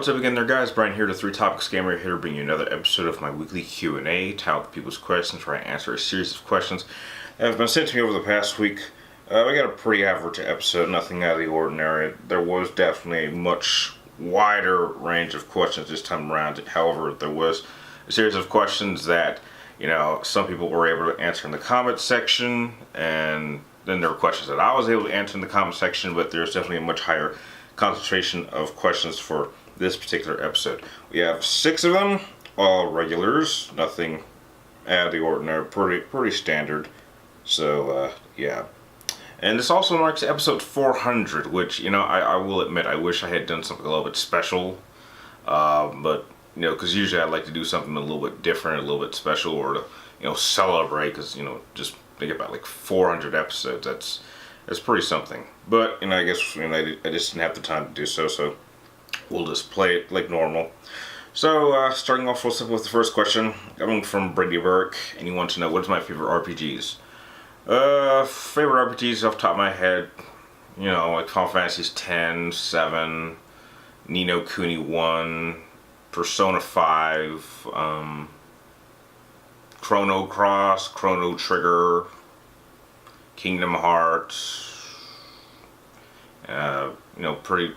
what's up again there, guys? Brian here, the Three Topics Gamer, here to bring you another episode of my weekly Q&A, titled People's Questions, where I answer a series of questions that have been sent to me over the past week. We got a pretty average episode, nothing out of the ordinary. There was definitely a much wider range of questions this time around. However, there was a series of questions that, some people were able to answer in the comment section, and then there were questions that I was able to answer in the comment section, but there's definitely a much higher concentration of questions for this particular episode. We have 6 of them, all regulars, nothing out of the ordinary, pretty standard. So, yeah. And this also marks episode 400, which, I will admit, I wish I had done something a little bit special. But, because usually I like to do something a little bit different, a little bit special, or to, celebrate, because, just think about like 400 episodes. That's pretty something. But, I guess, I just didn't have the time to do so we'll just play it like normal. So, starting off with the first question, coming from Brady Bourke, and he wants to know, what is my favorite RPGs? Favorite RPGs off the top of my head, like Final Fantasy X, 7, Ni no Kuni 1, Persona 5, Chrono Cross, Chrono Trigger, Kingdom Hearts,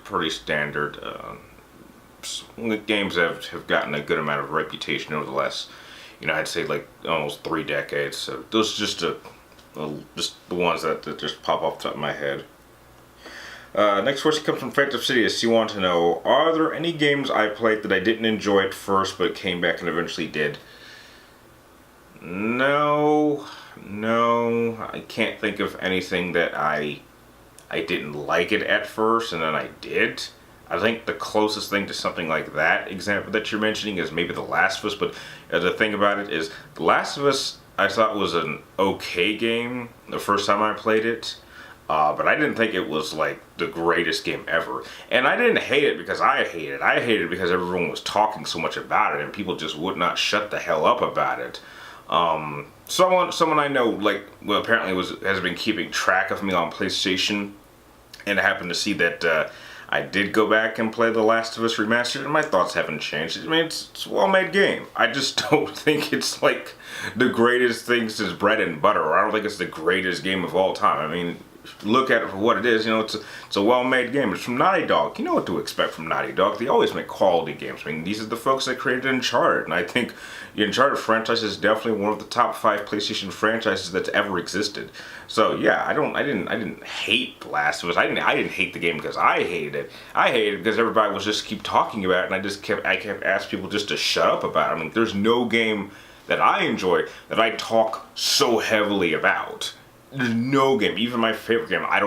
pretty standard. Games have gotten a good amount of reputation over the last, I'd say like almost 3 decades. So those are just the ones that just pop off the top of my head. Next question comes from Sidious. You want to know, are there any games I played that I didn't enjoy at first but came back and eventually did? No, I can't think of anything that I didn't like it at first and then I did. I think the closest thing to something like that example that you're mentioning is maybe The Last of Us, but the thing about it is, The Last of Us I thought was an okay game the first time I played it, but I didn't think it was like the greatest game ever. And I didn't hate it because I hated it. I hated it because everyone was talking so much about it and people just would not shut the hell up about it. Someone I know, apparently has been keeping track of me on PlayStation, and I happened to see that I did go back and play The Last of Us Remastered, and my thoughts haven't changed. I mean, it's a well-made game. I just don't think it's like the greatest thing since bread and butter. I don't think it's the greatest game of all time. I mean, look at it for what it is. It's a well-made game. It's from Naughty Dog. You know what to expect from Naughty Dog. They always make quality games. I mean, these are the folks that created Uncharted, and I think the Uncharted franchise is definitely one of the top 5 PlayStation franchises that's ever existed. So yeah, I didn't hate The Last of Us. I didn't hate the game because I hated it. I hated it because everybody was just keep talking about it, and I kept asking people just to shut up about it. I mean, there's no game that I enjoy that I talk so heavily about. There's no game, even my favorite game. I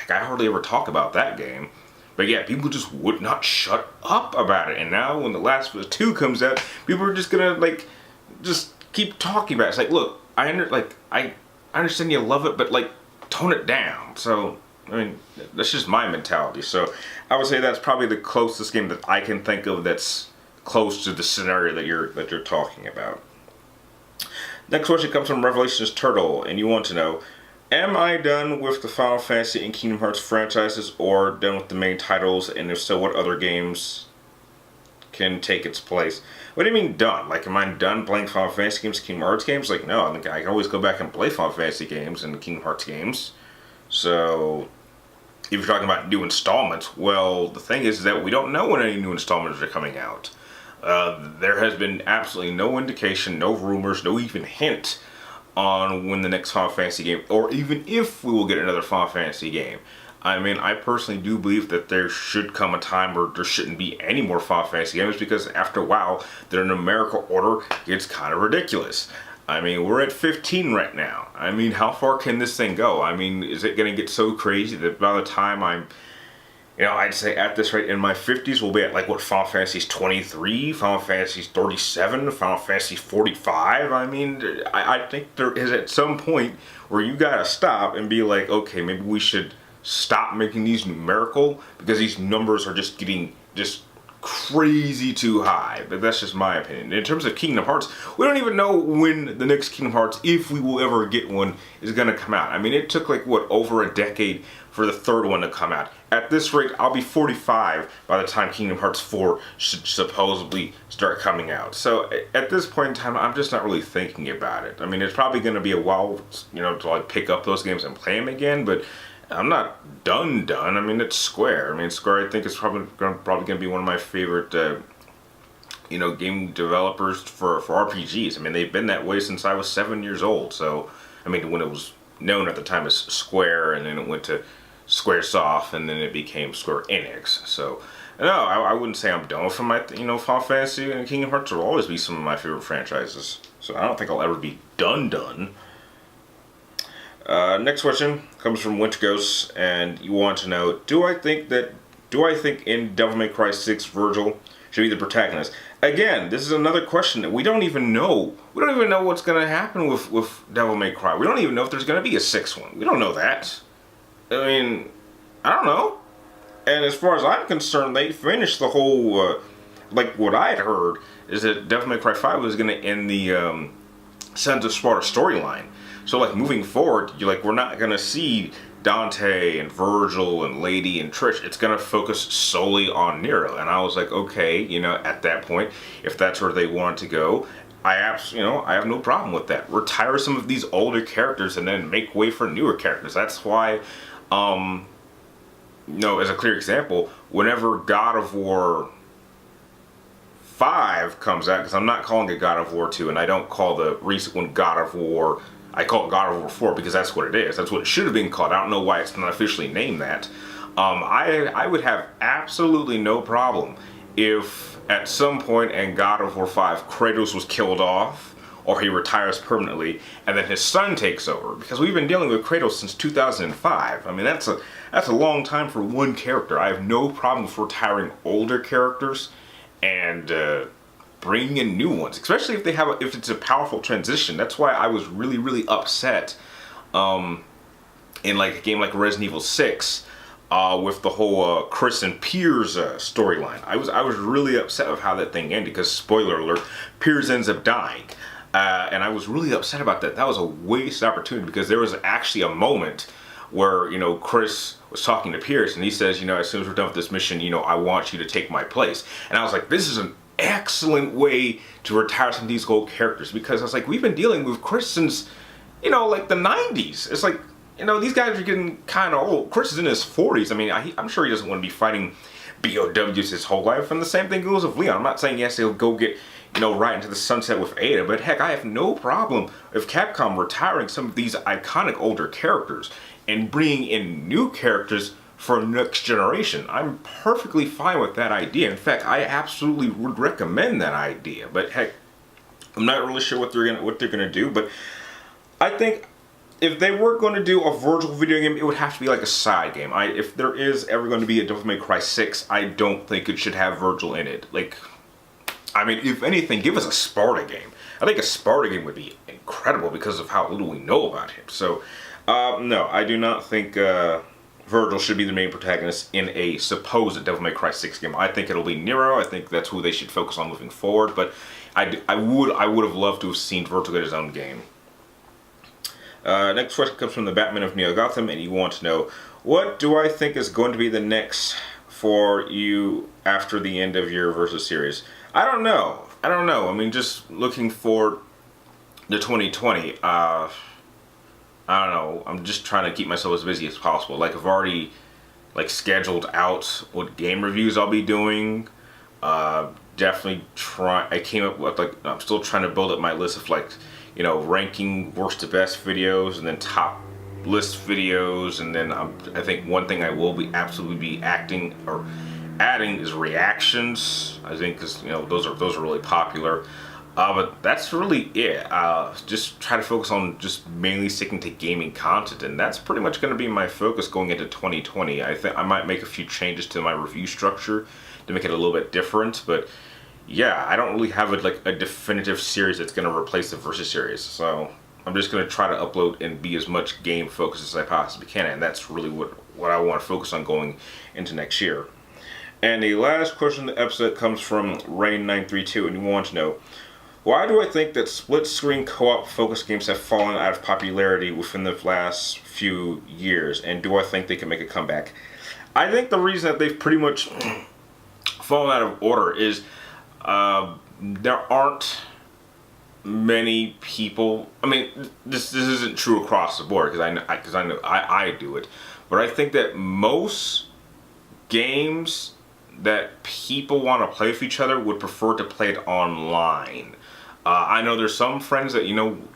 hardly ever talk about that game. But yeah, people just would not shut up about it. And now when The Last of Us 2 comes out, people are just gonna just keep talking about it. It's like, look, I understand you love it, but tone it down. So I mean, that's just my mentality. So I would say that's probably the closest game that I can think of that's close to the scenario that you're talking about. Next question comes from RevelationsTurtle, and you want to know, am I done with the Final Fantasy and Kingdom Hearts franchises, or done with the main titles, and if so, what other games can take its place? What do you mean done? Am I done playing Final Fantasy games, Kingdom Hearts games? No, I think I can always go back and play Final Fantasy games and Kingdom Hearts games. So, if you're talking about new installments, well, the thing is that we don't know when any new installments are coming out. There has been absolutely no indication, no rumors, no even hint on when the next Final Fantasy game, or even if we will get another Final Fantasy game. I mean, I personally do believe that there should come a time where there shouldn't be any more Final Fantasy games, because after a while, their numerical order gets kind of ridiculous. I mean, we're at 15 right now. I mean, how far can this thing go? I mean, is it going to get so crazy that by the time I'm, I'd say at this rate, in my 50s, we'll be at Final Fantasy's 23, Final Fantasy's 37, Final Fantasy 45. I mean, I think there is at some point where you gotta stop and be like, okay, maybe we should stop making these numerical, because these numbers are just getting crazy too high. But that's just my opinion. In terms of Kingdom Hearts, we don't even know when the next Kingdom Hearts, if we will ever get one, is gonna come out. I mean, it took over a decade for the third one to come out. At this rate, I'll be 45 by the time Kingdom Hearts 4 should supposedly start coming out. So at this point in time, I'm just not really thinking about it. I mean, it's probably going to be a while, you know, to like pick up those games and play them again, but I'm not done. I mean, it's Square. I mean, Square, I think, is probably going to be one of my favorite, you know, game developers for RPGs. I mean, they've been that way since I was 7 years old. So, I mean, when it was known at the time as Square, and then it went to Squaresoft, and then it became Square Enix. So, no, I wouldn't say I'm done with my, you know, Final Fantasy and Kingdom Hearts will always be some of my favorite franchises. So I don't think I'll ever be done. Next question comes from Winter Ghost, and you want to know, do I think in Devil May Cry 6 Virgil should be the protagonist? Again, this is another question that we don't even know. We don't even know what's going to happen with Devil May Cry. We don't even know if there's going to be a sixth one. We don't know that. I mean, I don't know. And as far as I'm concerned, they finished the whole, like what I had heard, is that Devil May Cry 5 was going to end the Sons of Sparta storyline. So like moving forward, we're not going to see Dante and Virgil and Lady and Trish. It's going to focus solely on Nero. And I was like, okay, you know, at that point, if that's where they want to go, I have no problem with that. Retire some of these older characters and then make way for newer characters. That's why, you know, as a clear example, whenever God of War 5 comes out, because I'm not calling it God of War 2, and I don't call the recent one God of War, I call it God of War 4 because that's what it is. That's what it should have been called. I don't know why it's not officially named that. I would have absolutely no problem if at some point in God of War 5 Kratos was killed off, or he retires permanently, and then his son takes over. Because we've been dealing with Kratos since 2005. I mean, that's a long time for one character. I have no problem with retiring older characters and bringing in new ones, especially if if it's a powerful transition. That's why I was really upset in like a game like Resident Evil 6 with the whole Chris and Piers storyline. I was really upset with how that thing ended, because spoiler alert, Piers ends up dying. And I was really upset about that. That was a wasted opportunity, because there was actually a moment where, you know, Chris was talking to Pierce, and he says, you know, as soon as we're done with this mission, you know, I want you to take my place. And I was like, this is an excellent way to retire some of these old characters, because I was like, we've been dealing with Chris since, you know, like the 90s. It's like, you know, these guys are getting kind of old. Chris is in his 40s. I mean, I'm sure he doesn't want to be fighting BOWs his whole life. And the same thing goes with Leon. I'm not saying yes, he'll go get, you know, right into the sunset with Ada, but heck, I have no problem with Capcom retiring some of these iconic older characters and bringing in new characters for next generation. I'm perfectly fine with that idea. In fact, I absolutely would recommend that idea. But heck, I'm not really sure what they're gonna do. But I think if they were going to do a Virgil video game, it would have to be like a side game. If there is ever going to be a Devil May Cry 6, I don't think it should have Virgil in it. Like, I mean, if anything, give us a Sparta game. I think a Sparta game would be incredible because of how little we know about him. So, no, I do not think Virgil should be the main protagonist in a supposed Devil May Cry 6 game. I think it'll be Nero. I think that's who they should focus on moving forward. But I would have loved to have seen Virgil get his own game. Next question comes from the Batman of Neo Gotham, and you want to know, what do I think is going to be the next for you after the end of your Versus series? I don't know. I mean, just looking forward to 2020. I don't know. I'm just trying to keep myself as busy as possible. Like, I've already scheduled out what game reviews I'll be doing. Definitely I came up with I'm still trying to build up my list of you know, ranking worst to best videos, and then top list videos, and then I think one thing I will be absolutely adding is reactions. I think, because, you know, those are really popular. But that's really it. Just try to focus on just mainly sticking to gaming content, and that's pretty much going to be my focus going into 2020. I think I might make a few changes to my review structure to make it a little bit different, but yeah, I don't really have a definitive series that's going to replace the Versus series. So I'm just going to try to upload and be as much game focused as I possibly can, and that's really what I want to focus on going into next year. And the last question of the episode comes from Rain932, and you want to know, Why do I think that split-screen co-op focused games have fallen out of popularity within the last few years, and do I think they can make a comeback? I think the reason that they've pretty much fallen out of order is there aren't many people. I mean, this isn't true across the board because I know I do it, but I think that most games that people want to play with each other would prefer to play it online. I know there's some friends that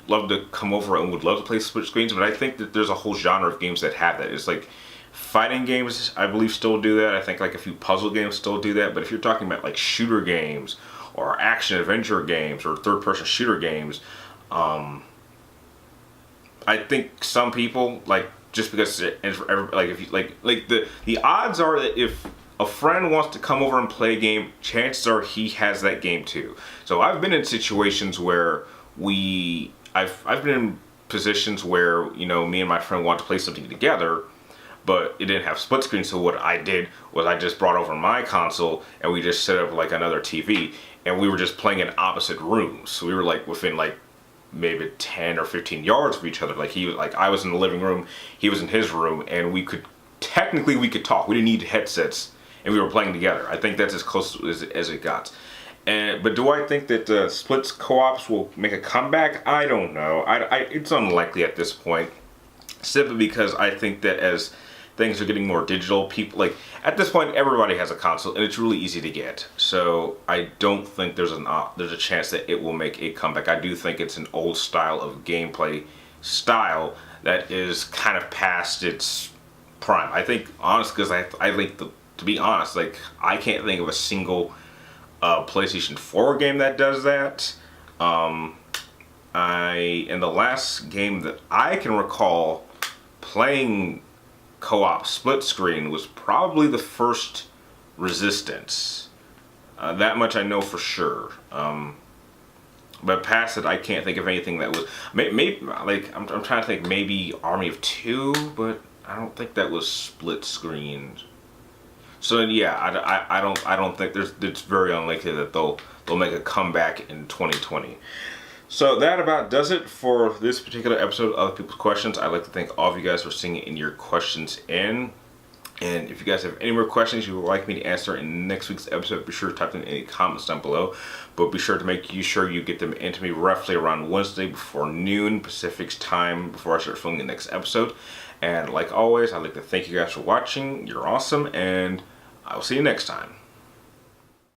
love to come over and would love to play split screens, but I think that there's a whole genre of games that have that. It's like fighting games, I believe, still do that. I think like a few puzzle games still do that. But if you're talking about like shooter games or action adventure games or third-person shooter games, I think some people like just because like if you like the odds are that if a friend wants to come over and play a game, chances are he has that game too. So I've been in situations where I've been in positions where me and my friend want to play something together, but it didn't have split screen. So what I did was I just brought over my console and we just set up like another TV and we were just playing in opposite rooms. So we were like within like maybe 10 or 15 yards of each other. Like I was in the living room, he was in his room, and we could talk. We didn't need headsets. And we were playing together. I think that's as close as it got. But do I think that split co-ops will make a comeback? I don't know. It's unlikely at this point. Simply because I think that as things are getting more digital, people at this point everybody has a console and it's really easy to get. So I don't think there's a chance that it will make a comeback. I do think it's an old style of gameplay style that is kind of past its prime. I think honestly, because I think to be honest, like I can't think of a single PlayStation 4 game that does that. And the last game that I can recall playing co-op split screen was probably the first Resistance. That much I know for sure. But past it, I can't think of anything that was maybe like I'm trying to think, maybe Army of Two, but I don't think that was split screen. So yeah, I don't think it's very unlikely that they'll make a comeback in 2020. So that about does it for this particular episode of Other People's Questions. I'd like to thank all of you guys for sending in your questions in. And if you guys have any more questions you would like me to answer in next week's episode, be sure to type them in any comments down below. But be sure to make sure you get them into me roughly around Wednesday before noon Pacific's time before I start filming the next episode. And like always, I'd like to thank you guys for watching. You're awesome, and I will see you next time.